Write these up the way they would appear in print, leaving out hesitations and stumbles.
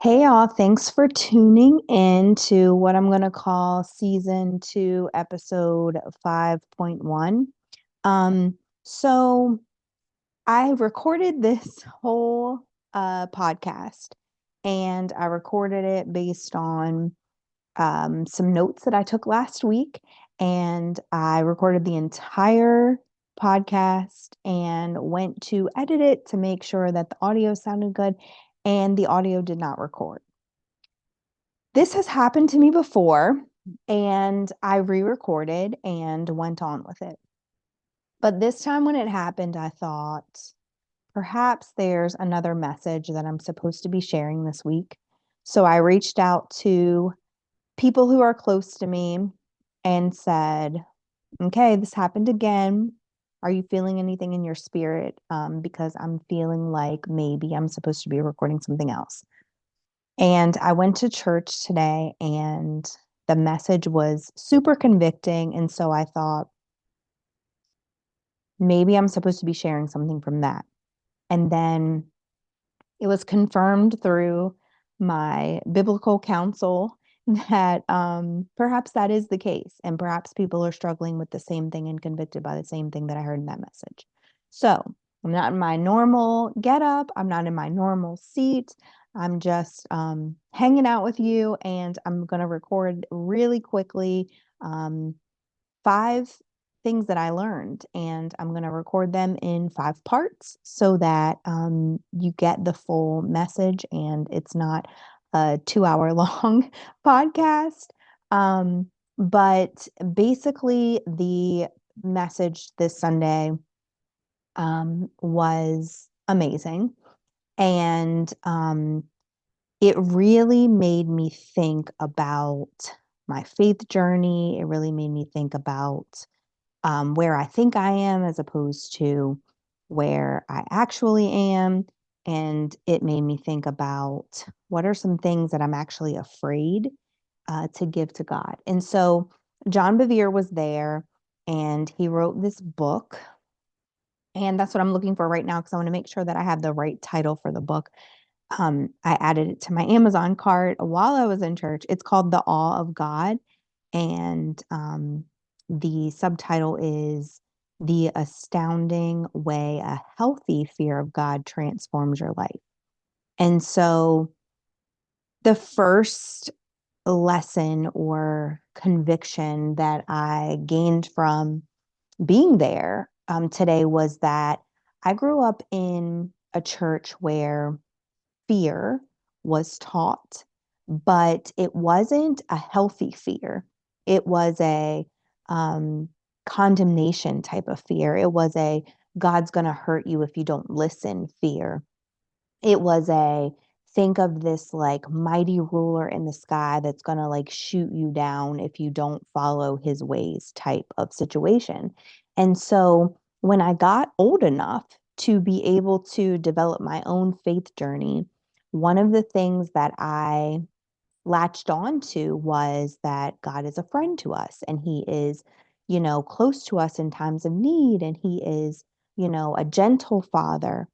Hey y'all, thanks for tuning in to what I'm going to call season 2, episode 5.1. Um, so I recorded this whole podcast and I recorded it based on some notes that I took last week, and I recorded the entire podcast and went to edit it to make sure that the audio sounded good, and the audio did not record. This has happened to me before, and I re-recorded and went on with it. But this time when it happened, I thought perhaps there's another message that I'm supposed to be sharing this week. So I reached out to people who are close to me and said, okay, this happened again. Are you feeling anything in your spirit? Because I'm feeling like maybe I'm supposed to be recording something else. And I went to church today and the message was super convicting. And so I thought maybe I'm supposed to be sharing something from that. And then it was confirmed through my biblical counsel that perhaps that is the case. And perhaps people are struggling with the same thing and convicted by the same thing that I heard in that message. So I'm not in my normal get up. I'm not in my normal seat. I'm just hanging out with you, and I'm going to record really quickly um, 5 things that I learned, and I'm going to record them in 5 parts so that you get the full message and it's not a 2 hour long podcast. But basically, the message this Sunday was amazing. And it really made me think about my faith journey. It really made me think about where I think I am as opposed to where I actually am. And it made me think about what are some things that I'm actually afraid to give to God. And so John Bevere was there and he wrote this book. And that's what I'm looking for right now because I want to make sure that I have the right title for the book. I added it to my Amazon cart while I was in church. It's called The Awe of God. And the subtitle is The Astounding Way a Healthy Fear of God Transforms Your Life. And so the first lesson or conviction that I gained from being there today was that I grew up in a church where fear was taught, but it wasn't a healthy fear. It was a um, condemnation type of fear. It was a God's going to hurt you if you don't listen fear. It was a think of this like mighty ruler in the sky that's going to like shoot you down if you don't follow his ways type of situation. And so when I got old enough to be able to develop my own faith journey, one of the things that I latched on to was that God is a friend to us and he is, close to us in times of need, and he is, a gentle father.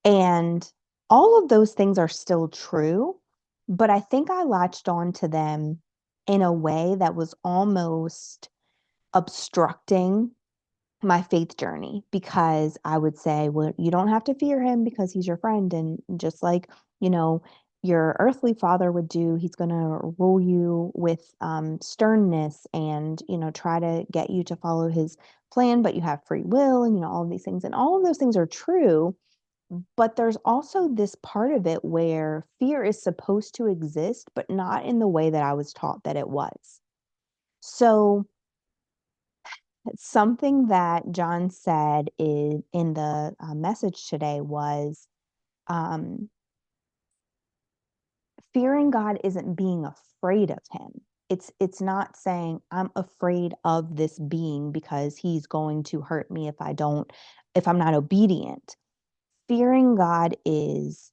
And all of those things are still true, but I think I latched on to them in a way that was almost obstructing my faith journey, because I would say, well, you don't have to fear him because he's your friend. And just like, you know, your earthly father would do, he's going to rule you with sternness and, try to get you to follow his plan, but you have free will and, all of these things. And all of those things are true. But there's also this part of it where fear is supposed to exist, but not in the way that I was taught that it was. So, something that John said in the message today was um, fearing God isn't being afraid of him. It's not saying I'm afraid of this being because he's going to hurt me if I'm not obedient. Fearing God is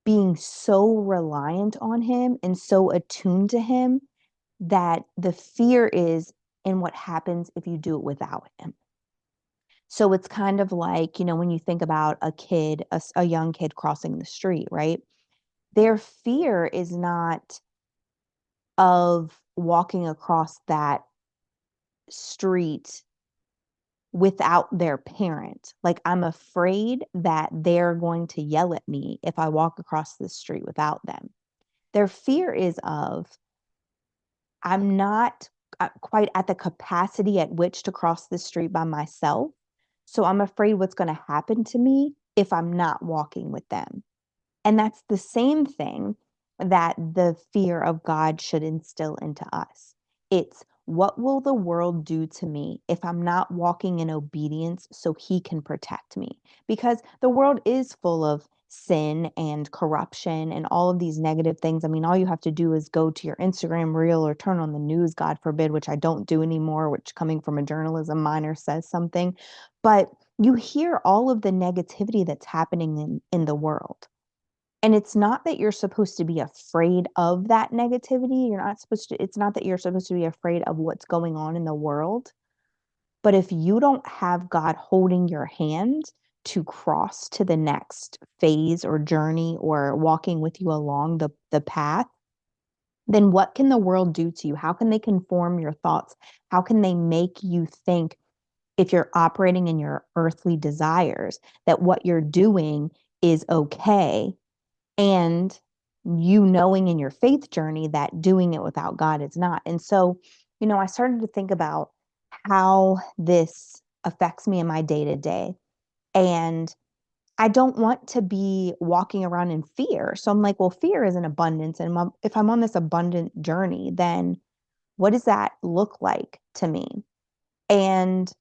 being so reliant on him and so attuned to him that the fear is in what happens if you do it without him. So it's kind of like, when you think about a young kid crossing the street, right? their fear is not of walking across that street without their parent. Like, I'm afraid that they're going to yell at me if I walk across the street without them. Their fear is of, I'm not quite at the capacity at which to cross the street by myself. So I'm afraid what's going to happen to me if I'm not walking with them. And that's the same thing that the fear of God should instill into us. It's, what will the world do to me if I'm not walking in obedience so he can protect me? Because the world is full of sin and corruption and all of these negative things. I mean, all you have to do is go to your Instagram reel or turn on the news, God forbid, which I don't do anymore, which, coming from a journalism minor, says something. But you hear all of the negativity that's happening in the world. And it's not that you're supposed to be afraid of that negativity. It's not that you're supposed to be afraid of what's going on in the world. But if you don't have God holding your hand to cross to the next phase or journey or walking with you along the path, then what can the world do to you? How can they conform your thoughts? How can they make you think, if you're operating in your earthly desires, that what you're doing is okay? And you knowing in your faith journey that doing it without God is not. And so, I started to think about how this affects me in my day to day. And I don't want to be walking around in fear. So I'm like, well, fear is an abundance. And if I'm on this abundant journey, then what does that look like to me? And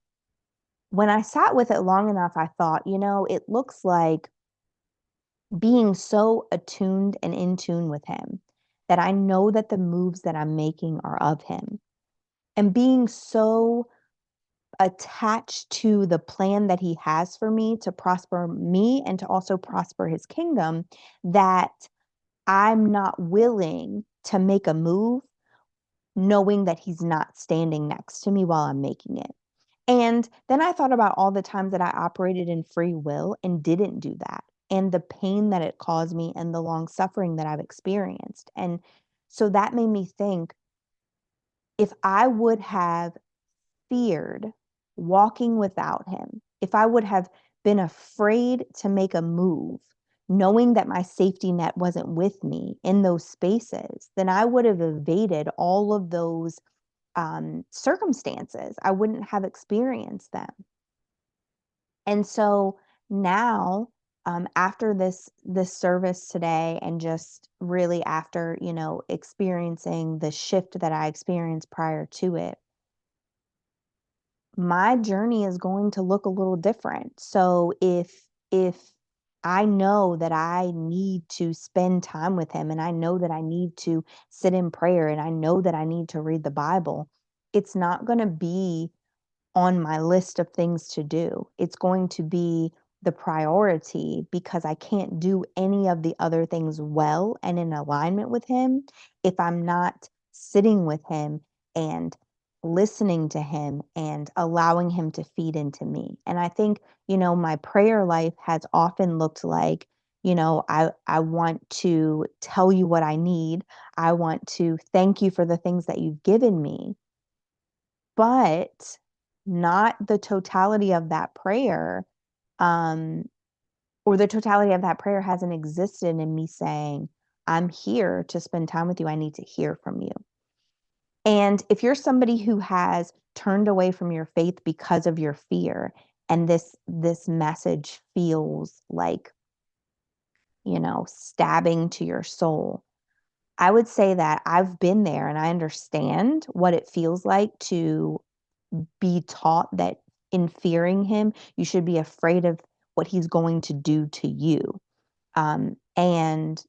when I sat with it long enough, I thought, it looks like being so attuned and in tune with him that I know that the moves that I'm making are of him, and being so attached to the plan that he has for me to prosper me and to also prosper his kingdom, that I'm not willing to make a move knowing that he's not standing next to me while I'm making it. And then I thought about all the times that I operated in free will and didn't do that, and the pain that it caused me and the long suffering that I've experienced. And so that made me think, if I would have feared walking without him, if I would have been afraid to make a move, knowing that my safety net wasn't with me in those spaces, then I would have evaded all of those circumstances. I wouldn't have experienced them. And so now, after this service today, and just really after, experiencing the shift that I experienced prior to it, my journey is going to look a little different. So if I know that I need to spend time with him, and I know that I need to sit in prayer, and I know that I need to read the Bible, it's not going to be on my list of things to do. It's going to be the priority, because I can't do any of the other things well and in alignment with him if I'm not sitting with him and listening to him and allowing him to feed into me. And I think, my prayer life has often looked like, I want to tell you what I need. I want to thank you for the things that you've given me, but not the totality of that prayer, um, or the totality of that prayer hasn't existed in me saying, I'm here to spend time with you. I need to hear from you. And if you're somebody who has turned away from your faith because of your fear, and this message feels like, stabbing to your soul, I would say that I've been there and I understand what it feels like to be taught that in fearing him, you should be afraid of what he's going to do to you. And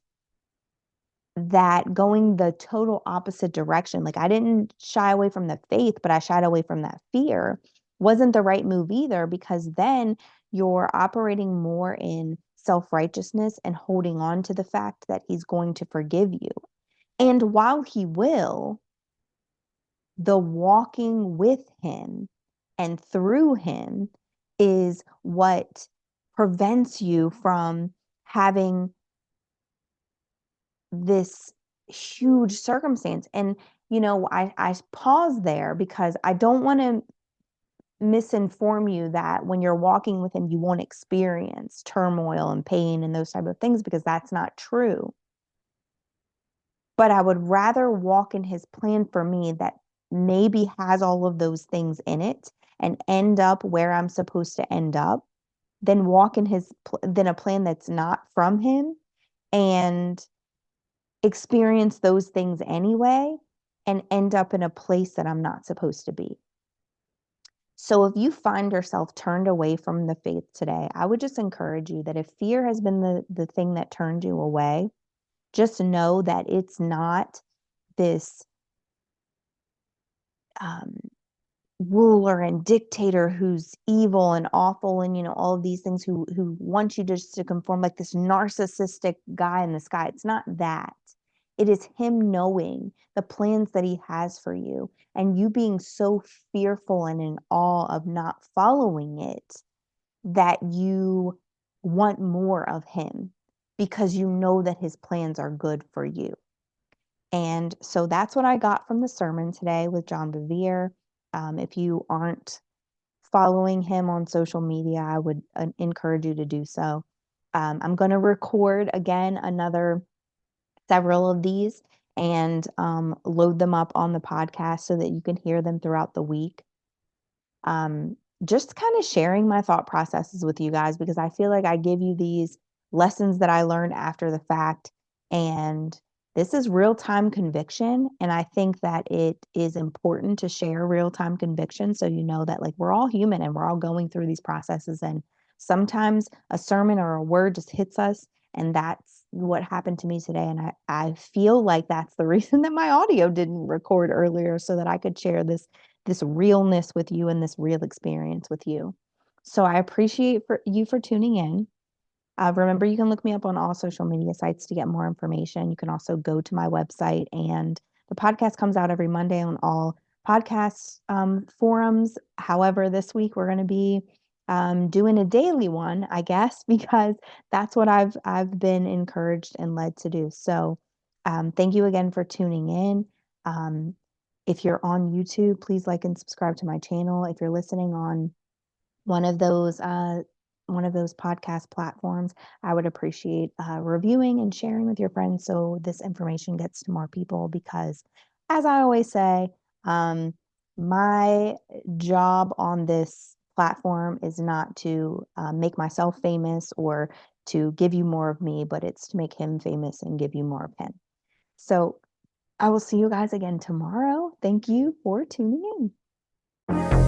that going the total opposite direction, like, I didn't shy away from the faith, but I shied away from that fear, wasn't the right move either, because then you're operating more in self-righteousness and holding on to the fact that he's going to forgive you. And while he will, the walking with him and through him is what prevents you from having this huge circumstance. And, I pause there because I don't want to misinform you that when you're walking with him, you won't experience turmoil and pain and those type of things, because that's not true. But I would rather walk in his plan for me that maybe has all of those things in it and end up where I'm supposed to end up, than walk in than a plan that's not from him and experience those things anyway and end up in a place that I'm not supposed to be. So if you find yourself turned away from the faith today, I would just encourage you that if fear has been the thing that turned you away, just know that it's not this um, ruler and dictator who's evil and awful and all of these things, who wants you just to conform, like this narcissistic guy in the sky. It's not that. It is him knowing the plans that he has for you, and you being so fearful and in awe of not following it that you want more of him, because you know that his plans are good for you. And so that's what I got from the sermon today with John Bevere. If you aren't following him on social media, I would encourage you to do so. I'm going to record again several of these and load them up on the podcast so that you can hear them throughout the week. Just kind of sharing my thought processes with you guys, because I feel like I give you these lessons that I learned after the fact. And this is real time conviction. And I think that it is important to share real time conviction, so you know that, like, we're all human and we're all going through these processes. And sometimes a sermon or a word just hits us. And that's what happened to me today. And I feel like that's the reason that my audio didn't record earlier, so that I could share this realness with you and this real experience with you. So I appreciate you for tuning in. Remember, you can look me up on all social media sites to get more information. You can also go to my website, and the podcast comes out every Monday on all podcast forums. However, this week we're going to be doing a daily one, I guess, because that's what I've been encouraged and led to do. So thank you again for tuning in. If you're on YouTube, please like and subscribe to my channel. If you're listening on one of those podcast platforms, I would appreciate reviewing and sharing with your friends so this information gets to more people. Because, as I always say, my job on this platform is not to make myself famous or to give you more of me, but it's to make him famous and give you more of him. So I will see you guys again tomorrow. Thank you for tuning in.